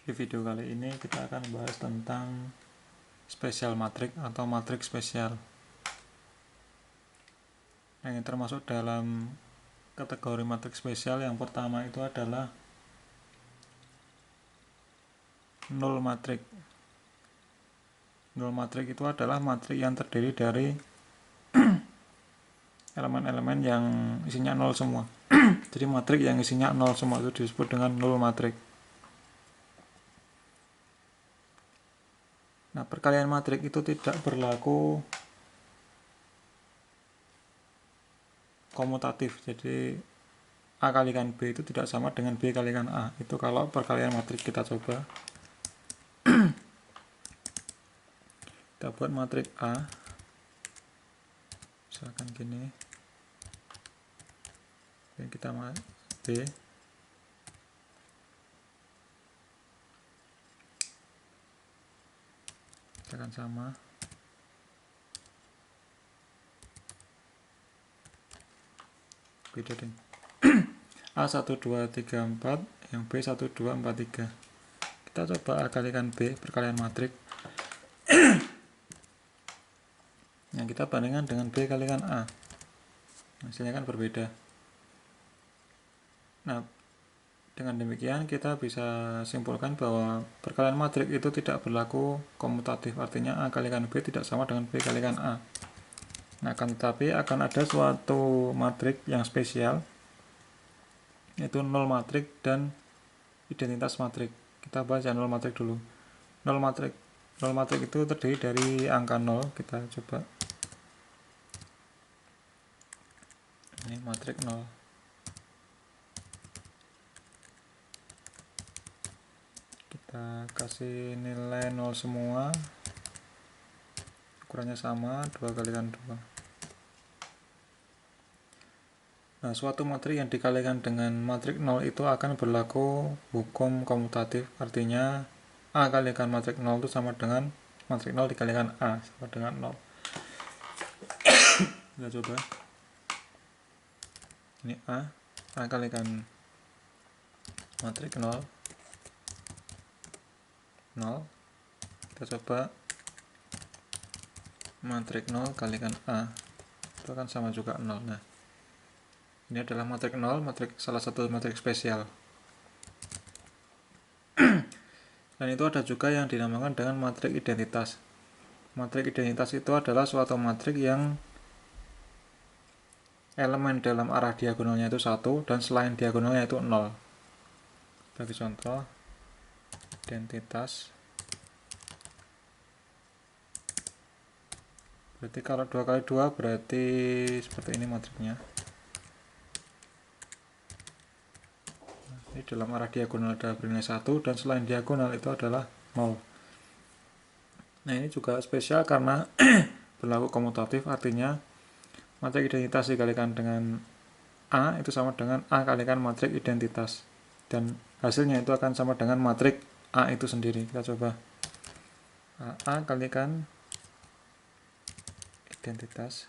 Di video kali ini kita akan membahas tentang spesial matriks atau matriks spesial. Yang termasuk dalam kategori matriks spesial yang pertama itu adalah null matriks. Null matriks itu adalah matriks yang terdiri dari elemen-elemen yang isinya nol semua. Jadi matriks yang isinya nol semua itu disebut dengan null matriks. Nah, perkalian matriks itu tidak berlaku komutatif. Jadi A kalikan B itu tidak sama dengan B kalikan A. Itu kalau perkalian matriks. Kita coba. Kita buat matriks A. Misalkan gini. Dan kita B. Misalkan sama. Beda deh. A 1, 2, 3, 4, yang B 1, 2, 4, 3. Kita coba A kalikan B, perkalian matriks. Yang kita bandingkan dengan B kalikan A. Hasilnya kan berbeda. Nah, dengan demikian kita bisa simpulkan bahwa perkalian matriks itu tidak berlaku komutatif. Artinya A kalikan B tidak sama dengan B kalikan A. Nah, tetapi akan ada suatu matriks yang spesial, yaitu null matriks dan identitas matriks. Kita bahas yang null matriks dulu. Null matriks itu terdiri dari angka 0. Kita coba. Ini matriks 0. Kita kasih nilai 0 semua. Ukurannya sama, 2 kalikan 2. Nah, suatu matriks yang dikalikan dengan matriks 0 itu akan berlaku hukum komutatif. Artinya A kalikan matriks 0 itu sama dengan matriks 0 dikalikan A, sama dengan 0. Kita coba. Ini A kalikan matriks 0. 0. Kita coba matriks 0 kalikan A. Itu akan sama juga 0. Nah, ini adalah matriks 0, salah satu matriks spesial. Dan itu ada juga yang dinamakan dengan matriks identitas. Matriks identitas itu adalah suatu matriks yang elemen dalam arah diagonalnya itu 1 dan selain diagonalnya itu 0. Bagi contoh, identitas. Berarti kalau 2 kali 2 berarti seperti ini matriksnya. Ini dalam arah diagonal ada bernilai 1 dan selain diagonal itu adalah 0. Nah, ini juga spesial karena berlaku komutatif, artinya matriks identitas dikalikan dengan A itu sama dengan A kalikan matriks identitas. Dan hasilnya itu akan sama dengan matriks A itu sendiri. Kita coba. A kalikan identitas.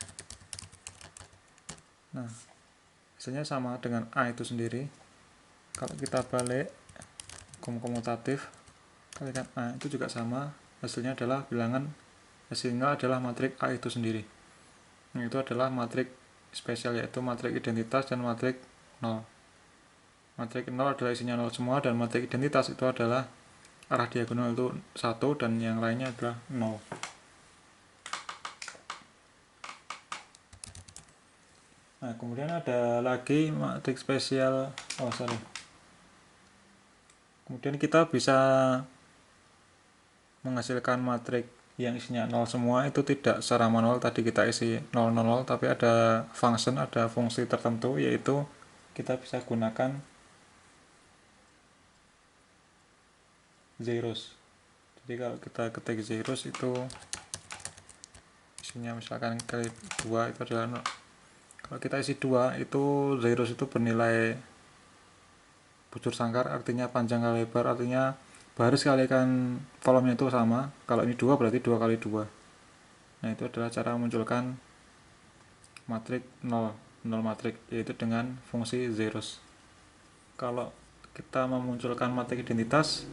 Nah, hasilnya sama dengan A itu sendiri. Kalau kita balik hukum komutatif kalikan A itu juga sama, hasilnya adalah hasilnya adalah matriks A itu sendiri. Yang itu adalah matriks spesial, yaitu matriks identitas dan matriks 0. Matriks 0 adalah isinya 0 semua, dan matriks identitas itu adalah arah diagonal itu 1 dan yang lainnya adalah 0. Nah, kemudian ada lagi matriks spesial. Kemudian kita bisa menghasilkan matriks yang isinya 0 semua itu tidak secara manual. Tadi kita isi 0, 0, 0, tapi ada fungsi tertentu, yaitu kita bisa gunakan zeros. Jadi kalau kita ketik zeros itu isinya misalkan kali 2 itu adalah 0. Kalau kita isi 2 itu zeros itu bernilai bujur sangkar, artinya panjang kali lebar, artinya baris kalikan volumenya itu sama. Kalau ini 2 berarti 2 kali 2. Nah, itu adalah cara memunculkan matriks 0 matriks, yaitu dengan fungsi zeros. Kalau kita memunculkan matriks identitas,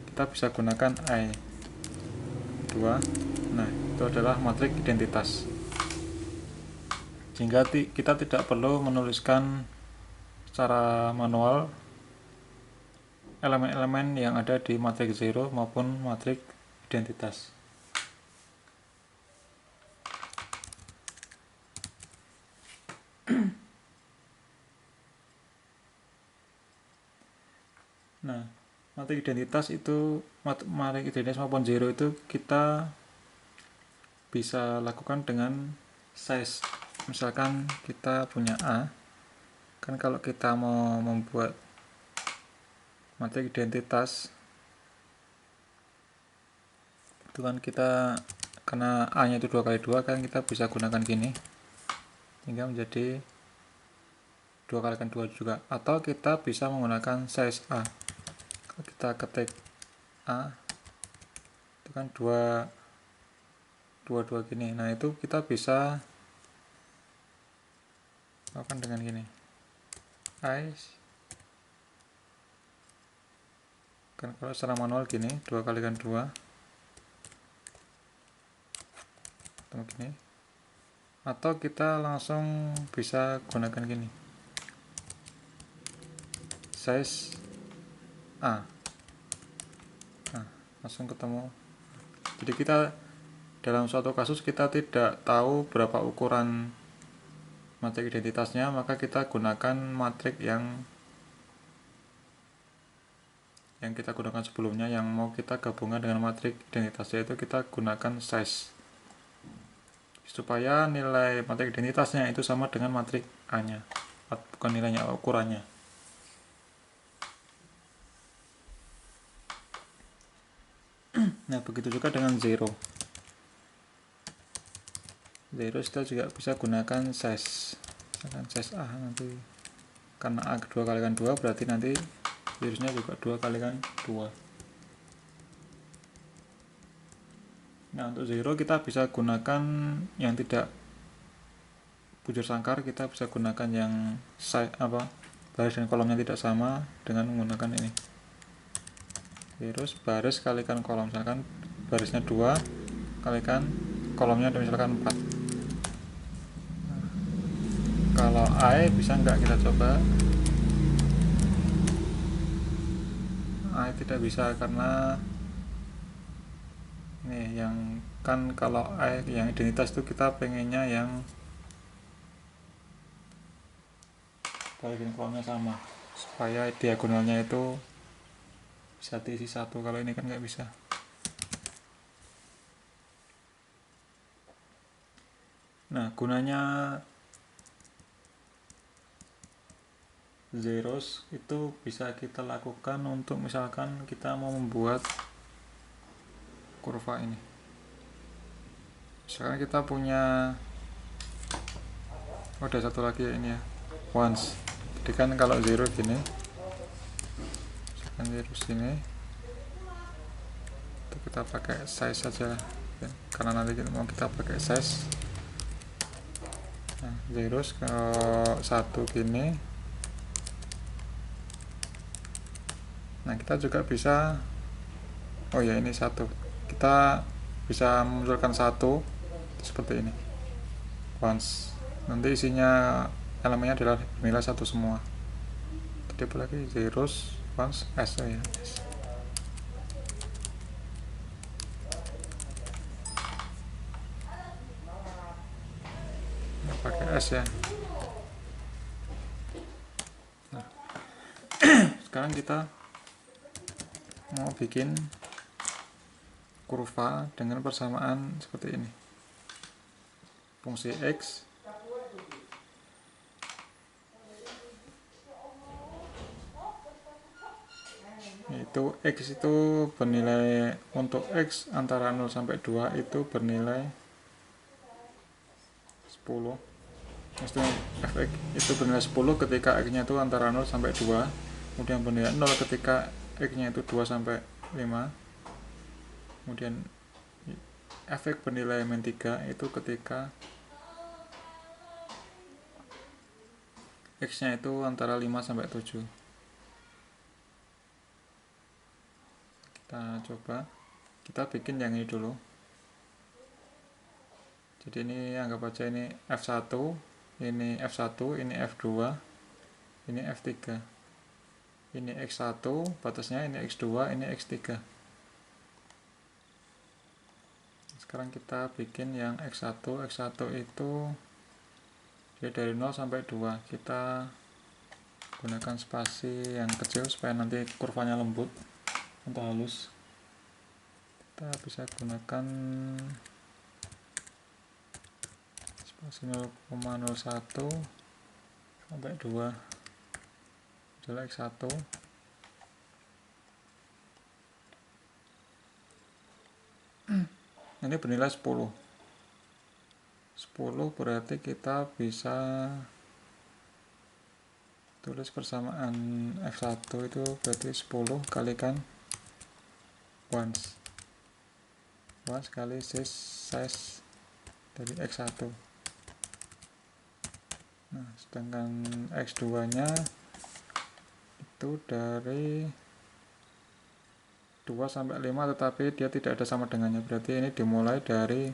kita kita bisa gunakan I 2. Nah, itu adalah matriks identitas, sehingga kita tidak perlu menuliskan secara manual elemen-elemen yang ada di matriks 0 maupun matriks identitas. Nah, matriks identitas itu, matriks identitas maupun 0 itu kita bisa lakukan dengan size. Misalkan kita punya A, kan kalau kita mau membuat matriks identitas itu kan kita, karena A nya itu 2 kali 2, kan kita bisa gunakan gini hingga menjadi 2 kali 2 juga, atau kita bisa menggunakan size A. Kalau kita ketik A itu kan 2 gini. Nah, itu kita bisa lakukan dengan gini, I, kan kalau secara manual gini 2 kali 2 atau gini, atau kita langsung bisa gunakan gini, size A. Nah, langsung ketemu. Jadi kita dalam suatu kasus kita tidak tahu berapa ukuran matriks identitasnya, maka kita gunakan matriks yang kita gunakan sebelumnya, yang mau kita gabungkan dengan matriks identitasnya, itu kita gunakan size, supaya nilai matriks identitasnya itu sama dengan matriks A nya, bukan nilainya, ukurannya. Nah, begitu juga dengan 0 kita juga bisa gunakan size, misalkan size A nanti, karena A 2 kali 2 berarti nanti virusnya juga 2 kali 2. Nah, untuk 0 kita bisa gunakan yang tidak bujur sangkar, kita bisa gunakan yang baris dan kolomnya tidak sama dengan menggunakan ini, virus baris kalikan kolom, misalkan barisnya 2 kalikan kolomnya misalkan 4. Kalau I bisa enggak, kita coba. I tidak bisa, karena ini yang kan, kalau I yang identitas itu kita pengennya yang bagian kolomnya sama, supaya diagonalnya itu bisa diisi 1. Kalau ini kan nggak bisa. Nah, gunanya zeros itu bisa kita lakukan untuk misalkan kita mau membuat kurva ini. Misalkan kita punya, ada satu lagi ya, ini ya, once. Jadi kan kalau 0 gini, misalkan 0 sini, itu kita pakai size saja ya, karena nanti mau kita pakai size. Nah, 0 kalau 1 gini. Nah, kita juga bisa, oh ya, ini 1, kita bisa memunculkan 1 seperti ini, once. Nanti isinya elemennya adalah nilai 1 semua. Tadi apa lagi, zeros, once, s ya, s. Nah, pakai s ya. Nah, sekarang kita mau bikin kurva dengan persamaan seperti ini. Fungsi x itu bernilai, untuk x antara 0 sampai 2 itu bernilai 10. Maksudnya fx itu bernilai 10 ketika x nya itu antara 0 sampai 2, kemudian bernilai 0 ketika x nya itu 2 sampai 5, kemudian fx bernilai -3 itu ketika x nya itu antara 5 sampai 7. Kita coba, kita bikin yang ini dulu. Jadi ini anggap aja ini F1, ini F1, ini F2, ini F3. Ini X1 batasnya, ini X2, ini X3. Sekarang kita bikin yang X1. X1 itu jadi dari 0 sampai 2. Kita gunakan spasi yang kecil supaya nanti kurvanya lembut atau halus. Kita bisa gunakan spasi 0,01 sampai 2 adalah X1. Ini bernilai 10. 10 berarti kita bisa tulis persamaan F1 itu berarti 10 kalikan once kali size dari X1. Nah, sedangkan X2 nya itu dari 2 sampai 5, tetapi dia tidak ada sama dengannya, berarti ini dimulai dari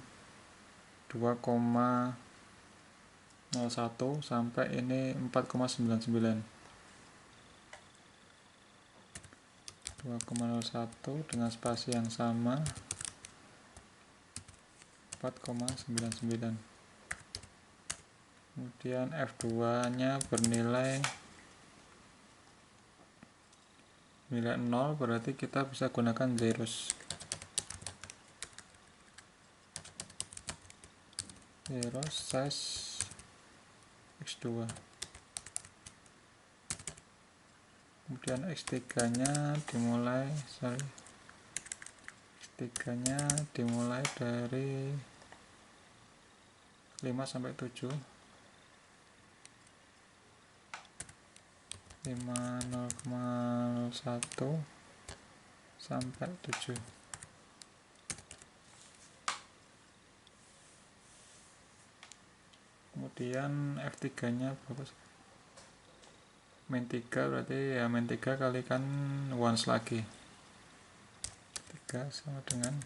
2,01 sampai ini 4,99. 2,01 dengan spasi yang sama 4,99. Kemudian F2 nya bernilai 0, berarti kita bisa gunakan zeros size X2. Kemudian X3 nya dimulai dari 5 sampai 7. 0,01 sampai 7. Kemudian F3 nya berapa? Min 3, berarti ya min 3 kalikan once lagi. 3 sama dengan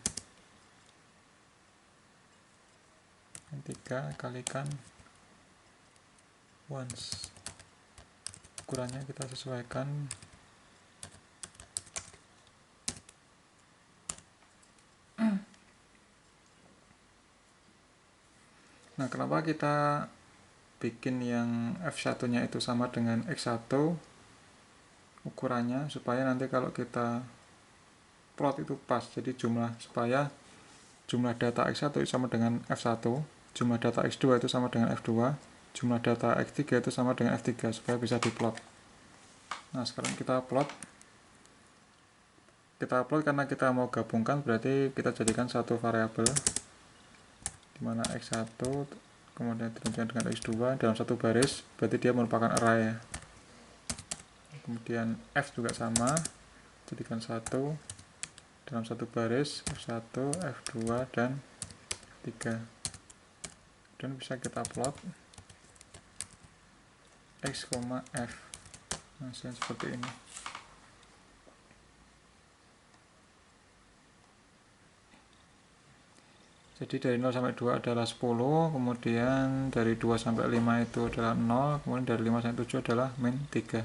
min 3 kalikan once. Ukurannya kita sesuaikan. Nah, kenapa kita bikin yang F1 nya itu sama dengan X1 ukurannya, supaya nanti kalau kita plot itu pas, jadi supaya jumlah data X1 itu sama dengan F1, jumlah data X2 itu sama dengan F2, jumlah data X3 itu sama dengan F3, supaya bisa diplot. Nah, sekarang kita plot karena kita mau gabungkan, berarti kita jadikan satu variabel dimana X1 kemudian dilanjutkan dengan X2 dalam satu baris, berarti dia merupakan array ya. Kemudian F juga sama, jadikan satu dalam satu baris, F1, F2, dan F3. Dan bisa kita plot X, F. Nah, seperti ini. Jadi dari 0 sampai 2 adalah 10, kemudian dari 2 sampai 5 itu adalah 0, kemudian dari 5 sampai 7 adalah min 3.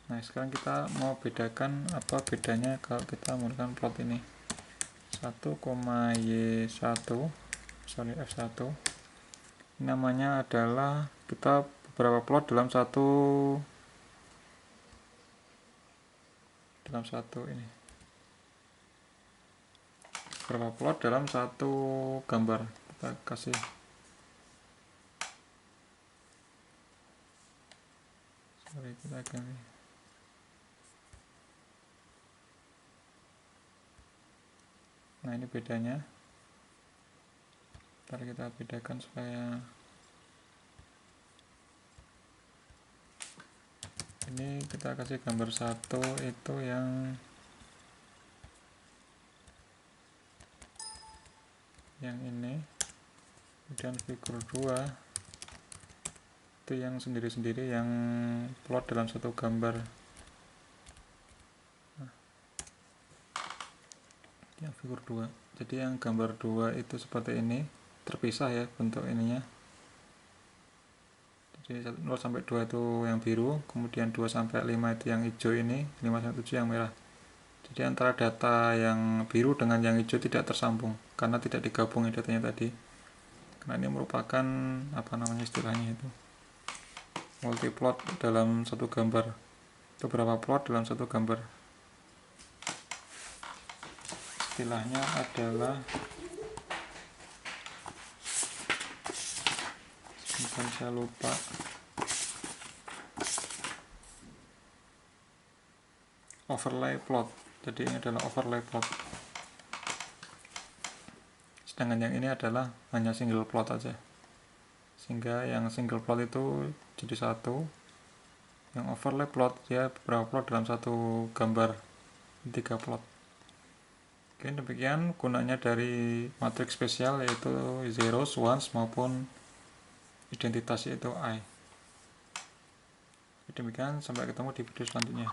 Nah, sekarang kita mau bedakan apa bedanya kalau kita menggunakan plot ini. 1,Y1, F1. Namanya adalah kita beberapa plot dalam satu ini. Beberapa plot dalam satu gambar. Kita kasih kita ganti. Nah, ini bedanya. Ntar kita bedakan supaya ini kita kasih gambar satu itu yang ini, kemudian figur 2 itu yang sendiri-sendiri, yang plot dalam satu gambar. yang figur 2. Jadi yang gambar 2 itu seperti ini, terpisah ya bentuk ininya. Jadi 0 sampai 2 itu yang biru, kemudian 2 sampai 5 itu yang hijau ini, 5 sampai 7 yang merah. Jadi antara data yang biru dengan yang hijau tidak tersambung karena tidak digabung datanya tadi. Karena ini merupakan apa namanya istilahnya itu, multiplot dalam satu gambar, beberapa plot dalam satu gambar. Istilahnya adalah, bukan, saya lupa, overlay plot. Jadi ini adalah overlay plot, sedangkan yang ini adalah hanya single plot aja, sehingga yang single plot itu jadi satu, yang overlay plot dia beberapa plot dalam satu gambar, 3 plot. Oke, demikian gunanya dari matriks spesial, yaitu zeros, ones maupun identitas yaitu I. Demikian, sampai ketemu di video selanjutnya.